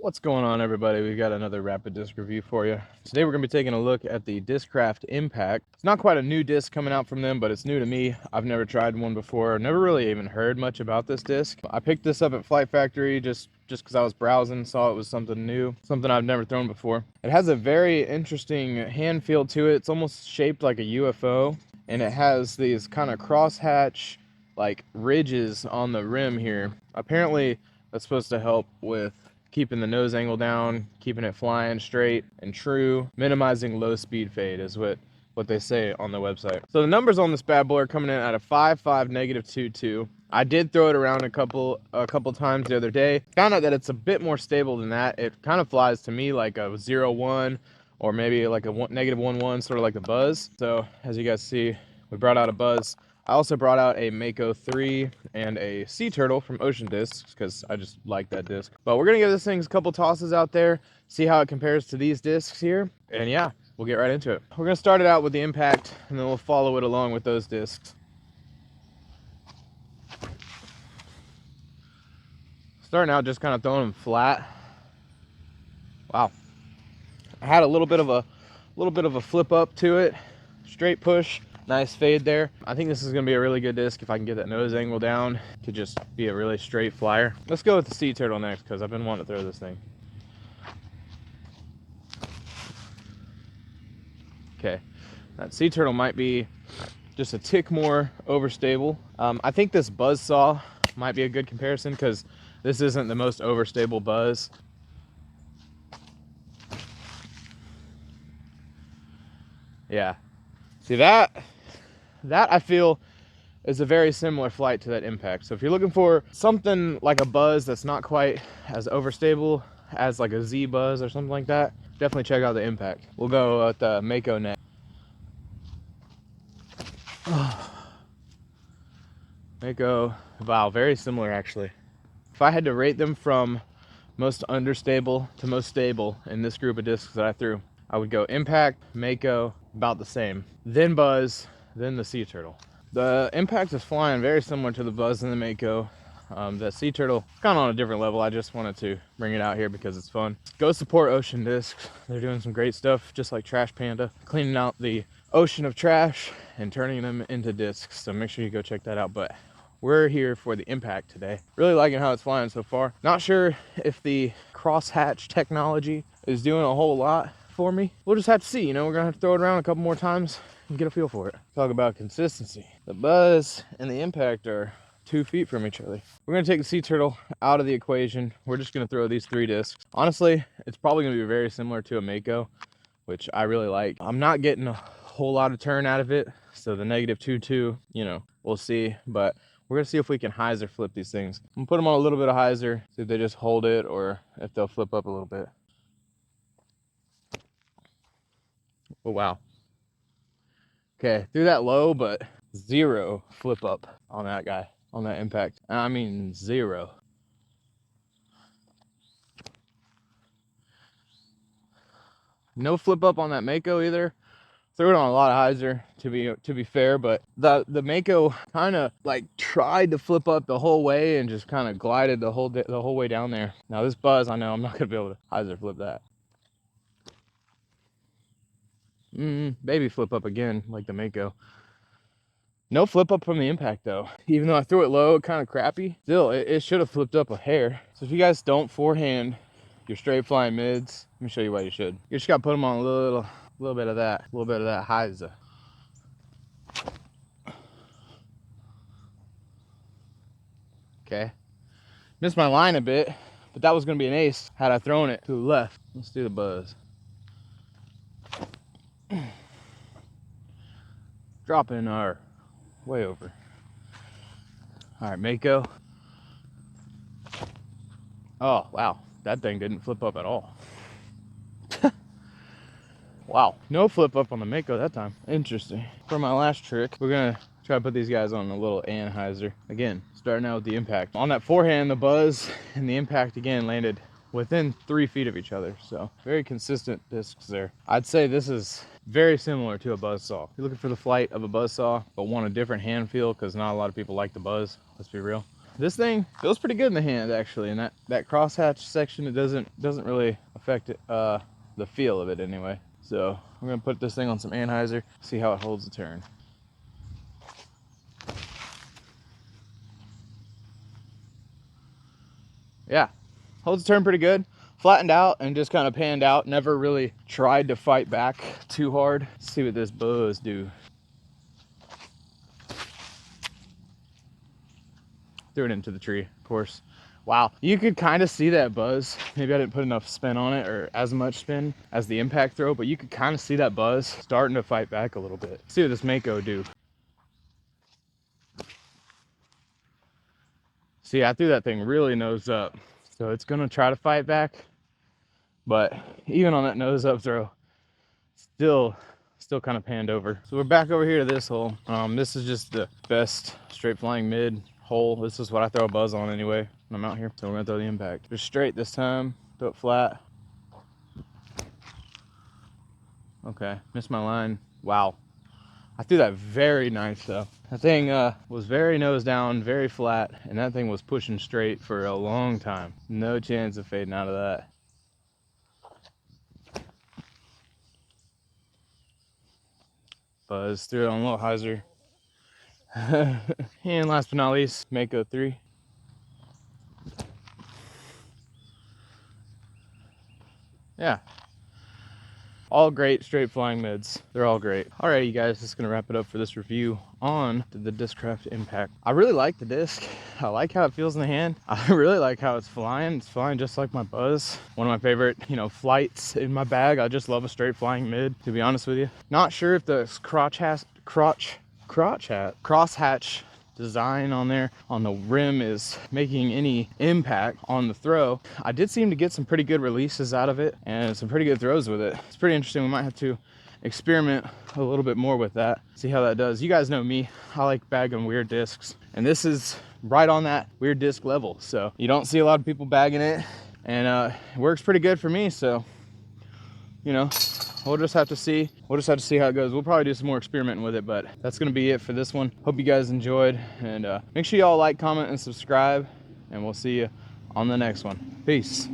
What's going on, everybody? We've got another rapid disc review for you. Today we're going to be taking a look at the Discraft Impact. It's not quite a new disc coming out from them, but it's new to me. I've never tried one before. Never really even heard much about this disc. I picked this up at Flight Factory just because I was browsing, saw it was something new, something I've never thrown before. It has a very interesting hand feel to it. It's almost shaped like a UFO, and it has these kind of crosshatch like ridges on the rim here. Apparently that's supposed to help with keeping the nose angle down, keeping it flying straight and true, minimizing low speed fade is what they say on the website. So the numbers on this bad boy are coming in at a 5.5 -2.2. I did throw it around a couple times the other day. Found out that it's a bit more stable than that. It kind of flies to me like a 0.1 or maybe like a -1.1, sort of like the Buzz. So as you guys see, we brought out a Buzz. I also brought out a Mako 3 and a Sea Turtle from Ocean Discs because I just like that disc. But we're going to give this thing a couple tosses out there, see how it compares to these discs here, and yeah, we'll get right into it. We're going to start it out with the Impact, and then we'll follow it along with those discs. Starting out just kind of throwing them flat. Wow. I had a little bit of a flip up to it, straight push. Nice fade there. I think this is going to be a really good disc if I can get that nose angle down to just be a really straight flyer. Let's go with the Sea Turtle next because I've been wanting to throw this thing. Okay, that Sea Turtle might be just a tick more overstable. I think this Buzz Saw might be a good comparison because this isn't the most overstable Buzz. Yeah, see that I feel is a very similar flight to that Impact. So if you're looking for something like a Buzz that's not quite as overstable as like a Z Buzz or something like that, definitely check out the Impact. We'll go with the Mako next. Mako, wow, very similar actually. If I had to rate them from most understable to most stable in this group of discs that I threw, I would go Impact, Mako, about the same. Then Buzz, then the Sea Turtle. The Impact is flying very similar to the Buzz and the Mako. The Sea Turtle, kind of on a different level. I just wanted to bring it out here because it's fun. Go support Ocean Discs. They're doing some great stuff, just like Trash Panda, cleaning out the ocean of trash and turning them into discs. So make sure you go check that out. But we're here for the Impact today. Really liking how it's flying so far. Not sure if the crosshatch technology is doing a whole lot for me. We'll just have to see. You know, we're gonna have to throw it around a couple more times and get a feel for it. Talk about consistency. The Buzz and the Impact are 2 feet from each other. We're gonna take the Sea Turtle out of the equation. We're just gonna throw these 3 discs. Honestly, it's probably gonna be very similar to a Mako, which I really like. I'm not getting a whole lot of turn out of it, so the -2.2, you know, we'll see. But we're gonna see if we can hyzer flip these things. I'm gonna put them on a little bit of hyzer, see if they just hold it or if they'll flip up a little bit. Oh wow. Okay, threw that low, but 0 flip up on that guy, on that Impact. I mean 0. No flip up on that Mako either. Threw it on a lot of hyzer to be fair, but the Mako kind of like tried to flip up the whole way and just kind of glided the whole way down there. Now this Buzz, I know I'm not gonna be able to hyzer flip that. Baby flip up again like the Mako. No flip up from the Impact though. Even though I threw it low, kind of crappy, still it should have flipped up a hair. So if you guys don't forehand your straight flying mids, let me show you why you should. You just gotta put them on a little bit of that hyzer. Okay, missed my line a bit, but that was gonna be an ace had I thrown it to the left. Let's do the Buzz. Drop in our way over. All right, Mako. Oh wow, that thing didn't flip up at all. Wow, no flip up on the Mako that time. Interesting. For my last trick, we're gonna try to put these guys on a little anhyzer. Again, starting out with the Impact. On that forehand, the Buzz and the Impact again landed within 3 feet of each other. So very consistent discs there. I'd say this is very similar to a Buzz Saw. If you're looking for the flight of a Buzz Saw, but want a different hand feel, because not a lot of people like the Buzz, let's be real. this thing feels pretty good in the hand actually, and that crosshatch section, it doesn't really affect it, the feel of it anyway. So I'm gonna put this thing on some Anheuser, see how it holds the turn. Yeah, holds the turn pretty good. Flattened out and just kind of panned out. Never really tried to fight back too hard. Let's see what this buzz do. Threw it into the tree, of course. Wow, you could kind of see that buzz. Maybe I didn't put enough spin on it, or as much spin as the impact throw, but you could kind of see that buzz starting to fight back a little bit. Let's see what this Mako do. See, I threw that thing really nose up, so it's gonna try to fight back, but even on that nose up throw, still kind of panned over. So we're back over here to this hole. This is just the best straight flying mid hole. This is what I throw a buzz on anyway when I'm out here. So we're gonna throw the impact. Just straight this time, throw it flat. Okay, missed my line. Wow. I threw that very nice though. That thing was very nose down, very flat, and that thing was pushing straight for a long time. No chance of fading out of that. Buzz, threw it on a little hyzer. And last but not least, Mako 3. Yeah. All great straight flying mids. They're all great. All right, you guys, that's gonna wrap it up for this review on the Discraft Impact. I really like the disc. I like how it feels in the hand. I really like how it's flying. It's flying just like my Buzz. One of my favorite, flights in my bag. I just love a straight flying mid, to be honest with you. Not sure if the crosshatch design on there on the rim is making any impact on the throw. I did seem to get some pretty good releases out of it and some pretty good throws with it. It's pretty interesting. We might have to experiment a little bit more with that, see how that does. You guys know me, I like bagging weird discs, and this is right on that weird disc level. So you don't see a lot of people bagging it, and it works pretty good for me. So we'll just have to see. We'll just have to see how it goes. We'll probably do some more experimenting with it, but that's gonna be it for this one. Hope you guys enjoyed, and make sure y'all like, comment, and subscribe, and we'll see you on the next one. Peace.